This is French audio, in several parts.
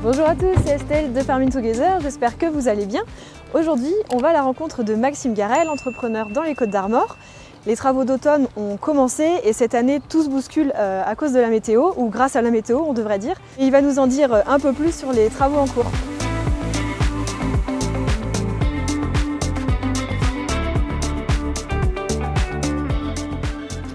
Bonjour à tous, c'est Estelle de Farming Together, j'espère que vous allez bien. Aujourd'hui, on va à la rencontre de Maxime Garel, entrepreneur dans les Côtes d'Armor. Les travaux d'automne ont commencé et cette année, tout se bouscule à cause de la météo, ou grâce à la météo, on devrait dire. Et il va nous en dire un peu plus sur les travaux en cours.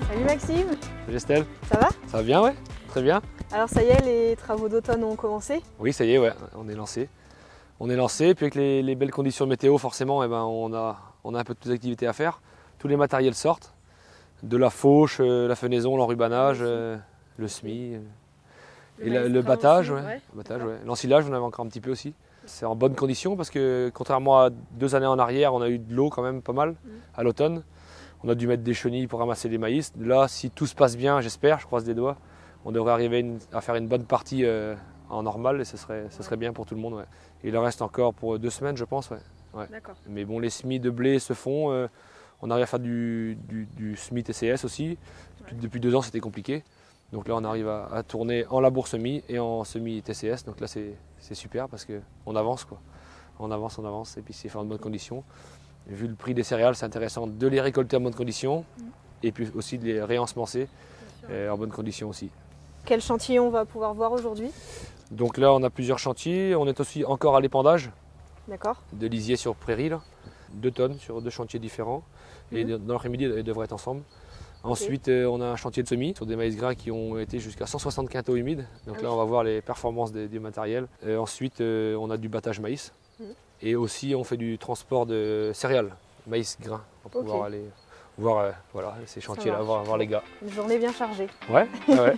Salut Maxime. Salut Estelle. Ça va? Ça va bien, ouais, très bien. Alors ça y est, les travaux d'automne ont commencé? Oui, ça y est, ouais, on est lancé. On est lancé, puis avec les belles conditions météo, forcément, eh ben, on a un peu toutes les activités à faire. Tous les matériels sortent, de la fauche, la fenaison, l'enrubanage, le semis, et le battage, aussi, ouais. Battage, ouais. L'ensilage, on avait encore un petit peu aussi. C'est en bonne condition parce que contrairement à 2 années en arrière, on a eu de l'eau quand même pas mal à l'automne. On a dû mettre des chenilles pour ramasser les maïs. Là, si tout se passe bien, j'espère, je croise les doigts, on devrait arriver à faire une bonne partie en normal et ce serait bien pour tout le monde. Ouais. Il en reste encore pour 2 semaines, je pense. Ouais. Ouais. Mais bon, les semis de blé se font. On arrive à faire du semis TCS aussi. Depuis 2 ans, c'était compliqué. Donc là, on arrive à tourner en labour semis et en semis TCS. Donc là, c'est super parce qu'on avance, quoi. On avance et puis c'est fait en bonnes conditions. Vu le prix des céréales, c'est intéressant de les récolter en bonnes conditions et puis aussi de les réensemencer en bonnes conditions aussi. Quel chantier on va pouvoir voir aujourd'hui? Donc là, on a plusieurs chantiers. On est aussi encore à l'épandage. D'accord. De lisier sur prairie, là. 2 tonnes sur 2 chantiers différents. Et dans l'après-midi, ils devraient être ensemble. Ensuite, on a un chantier de semis sur des maïs gras qui ont été jusqu'à 160 quintaux humides. Donc là, on va voir les performances du matériel. Ensuite, on a du battage maïs. Et aussi, on fait du transport de céréales, maïs grain, pour pouvoir aller voir voilà, ces chantiers-là, voir les gars. Une journée bien chargée. Ouais, ouais.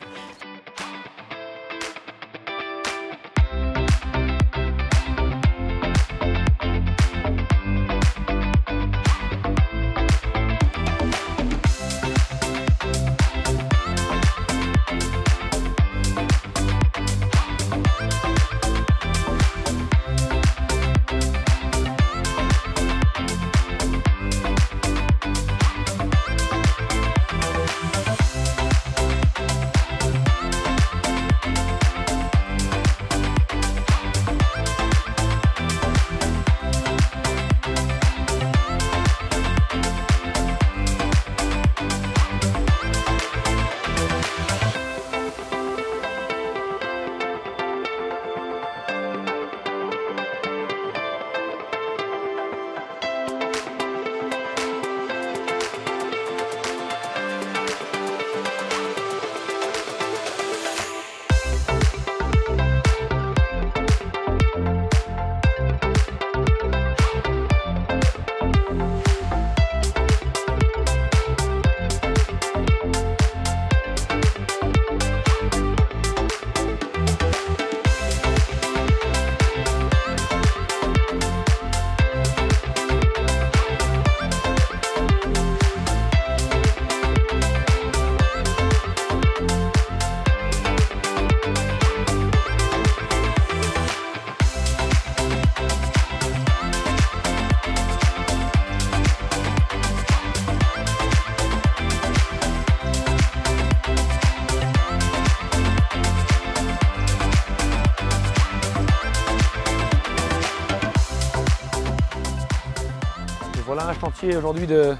Voilà un chantier aujourd'hui de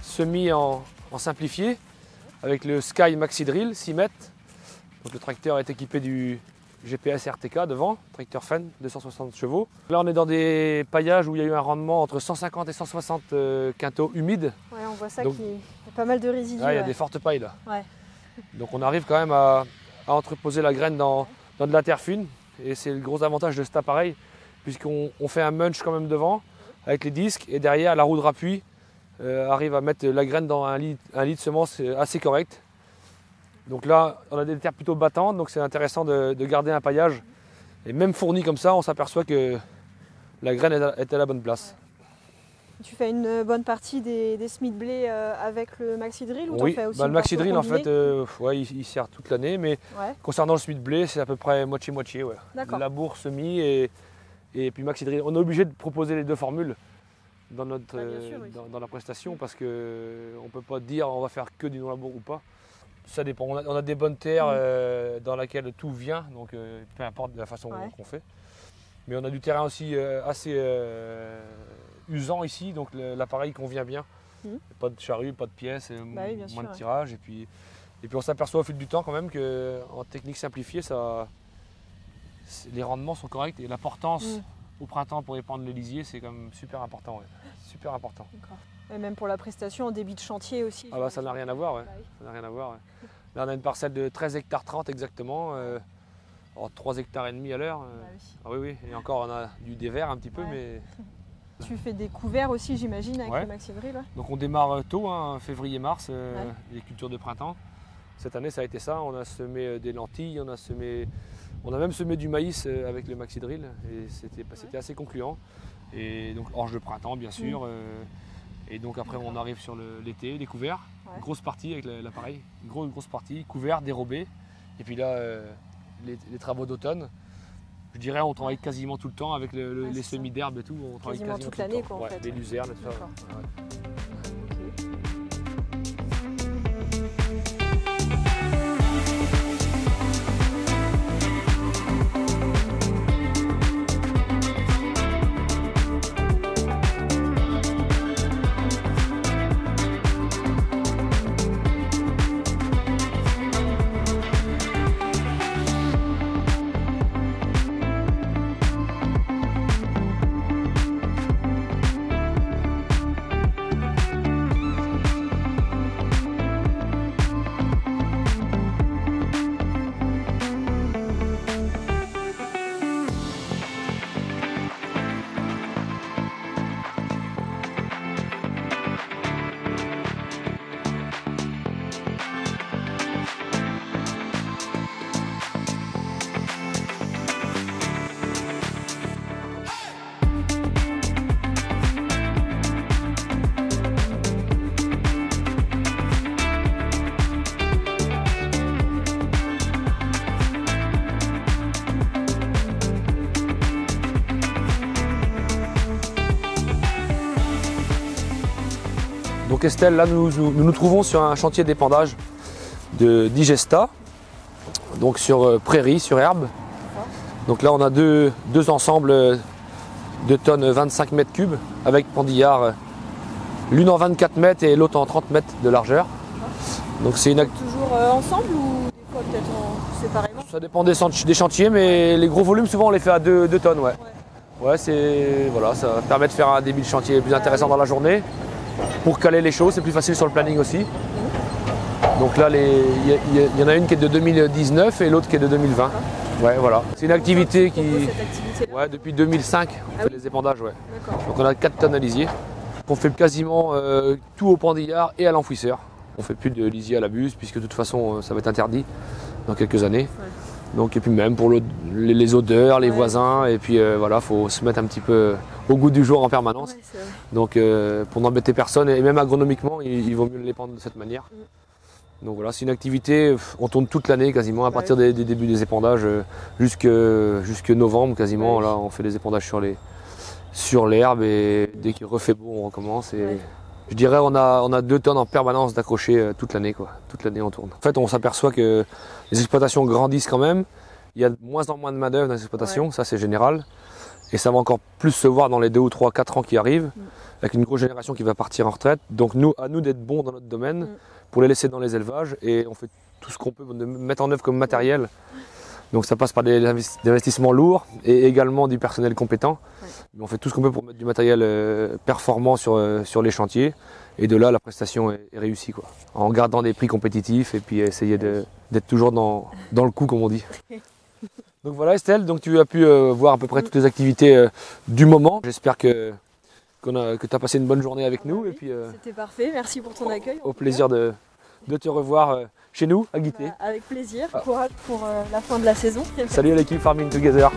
semis en simplifié avec le Sky Maxi Drill 6 mètres. Donc le tracteur est équipé du GPS RTK devant, tracteur Fenn 260 chevaux. Là on est dans des paillages où il y a eu un rendement entre 150 et 160 quintaux humides. Ouais, on voit ça, qu'il y a pas mal de résidus. Là, il y a des fortes pailles là. Ouais. Donc on arrive quand même à entreposer la graine dans de la terre fine. Et c'est le gros avantage de cet appareil puisqu'on fait un munch quand même devant avec les disques et derrière la roue de rappui arrive à mettre la graine dans un lit de semence assez correct. Donc là on a des terres plutôt battantes donc c'est intéressant de garder un paillage et même fourni comme ça on s'aperçoit que la graine est à la bonne place. Tu fais une bonne partie des semis de blé avec le Maxi Drill ou oui, t'en fais aussi le Maxi Drill en fait ouais, il sert toute l'année mais concernant le semis de blé c'est à peu près moitié-moitié. Ouais. Labour, semis et puis Maxi Drill. On est obligé de proposer les 2 formules dans, dans la prestation parce qu'on ne peut pas dire on va faire que du non-labour ou pas. Ça dépend. On a des bonnes terres dans lesquelles tout vient, donc peu importe de la façon qu'on fait. Mais on a du terrain aussi assez usant ici, donc l'appareil convient bien. Pas de charrue, pas de pièces, moins de tirage. Et puis on s'aperçoit au fil du temps quand même qu'en technique simplifiée, les rendements sont corrects et la portance au printemps pour épandre le lisier, c'est quand même super important. Super important. Et même pour la prestation en débit de chantier aussi. Ah bah ça n'a rien à voir, ça n'a rien à voir. Là on a une parcelle de 13 hectares 30 exactement, 3 hectares et demi à l'heure. Ah oui, et encore on a du dévers un petit peu, mais... Tu fais des couverts aussi j'imagine avec le Maxidril. Donc on démarre tôt, février-mars, les cultures de printemps. Cette année ça a été ça, on a semé des lentilles, on a même semé du maïs avec le Maxidril et c'était assez concluant. Et donc orge de printemps bien sûr. Et donc après on arrive sur l'été, les couverts, une grosse partie avec l'appareil, une grosse partie, couverts, dérobés. Et puis là, les travaux d'automne, je dirais on travaille quasiment tout le temps avec les semis d'herbe et tout. On travaille quasiment toute l'année quoi en fait. Les luzernes et tout ça. Donc Estelle, là nous nous trouvons sur un chantier d'épandage de Digesta, donc sur prairie, sur herbe. Donc là on a deux ensembles de tonnes 25 mètres cubes avec pendillard, l'une en 24 mètres et l'autre en 30 mètres de largeur. Donc c'est toujours ensemble ou des fois peut-être séparément? Ça dépend des chantiers, mais les gros volumes souvent on les fait à 2 tonnes. Ouais, ça permet de faire un débit de chantier plus intéressant dans la journée. Pour caler les choses, c'est plus facile sur le planning aussi. Donc là, il y en a une qui est de 2019 et l'autre qui est de 2020. Ouais, voilà. C'est une activité qui... Ouais, depuis 2005, on fait les épandages. Ouais. Donc on a 4 tonnes à lisier. On fait quasiment tout au pendillard et à l'enfouisseur. On fait plus de lisier à la buse puisque de toute façon ça va être interdit dans quelques années. Donc, et puis même pour les odeurs, les voisins, et puis voilà, faut se mettre un petit peu au goût du jour en permanence. Donc pour n'embêter personne, et même agronomiquement, il vaut mieux l'épandre de cette manière. Donc voilà, c'est une activité, on tourne toute l'année quasiment, à partir des débuts des épandages jusque novembre quasiment. Là, on fait des épandages sur l'herbe et dès qu'il refait beau, on recommence. Et je dirais on a 2 tonnes en permanence d'accrocher toute l'année, quoi. Toute l'année on tourne. En fait, on s'aperçoit que les exploitations grandissent quand même. Il y a de moins en moins de main-d'œuvre dans les exploitations, ça c'est général. Et ça va encore plus se voir dans les 2 ou 3, 4 ans qui arrivent, avec une grosse génération qui va partir en retraite. Donc à nous d'être bons dans notre domaine, pour les laisser dans les élevages, et on fait tout ce qu'on peut de mettre en œuvre comme matériel. Donc ça passe par des investissements lourds et également du personnel compétent. Mais on fait tout ce qu'on peut pour mettre du matériel performant sur les chantiers. Et de là, la prestation est réussie, quoi. En gardant des prix compétitifs et puis essayer d'être toujours dans le coup, comme on dit. Donc voilà Estelle, donc tu as pu voir à peu près toutes les activités du moment. J'espère que tu as passé une bonne journée avec nous. C'était parfait, merci pour ton accueil. Au plaisir de te revoir chez nous à Guitté. Avec plaisir, courage pour la fin de la saison. Salut à l'équipe Farming Together.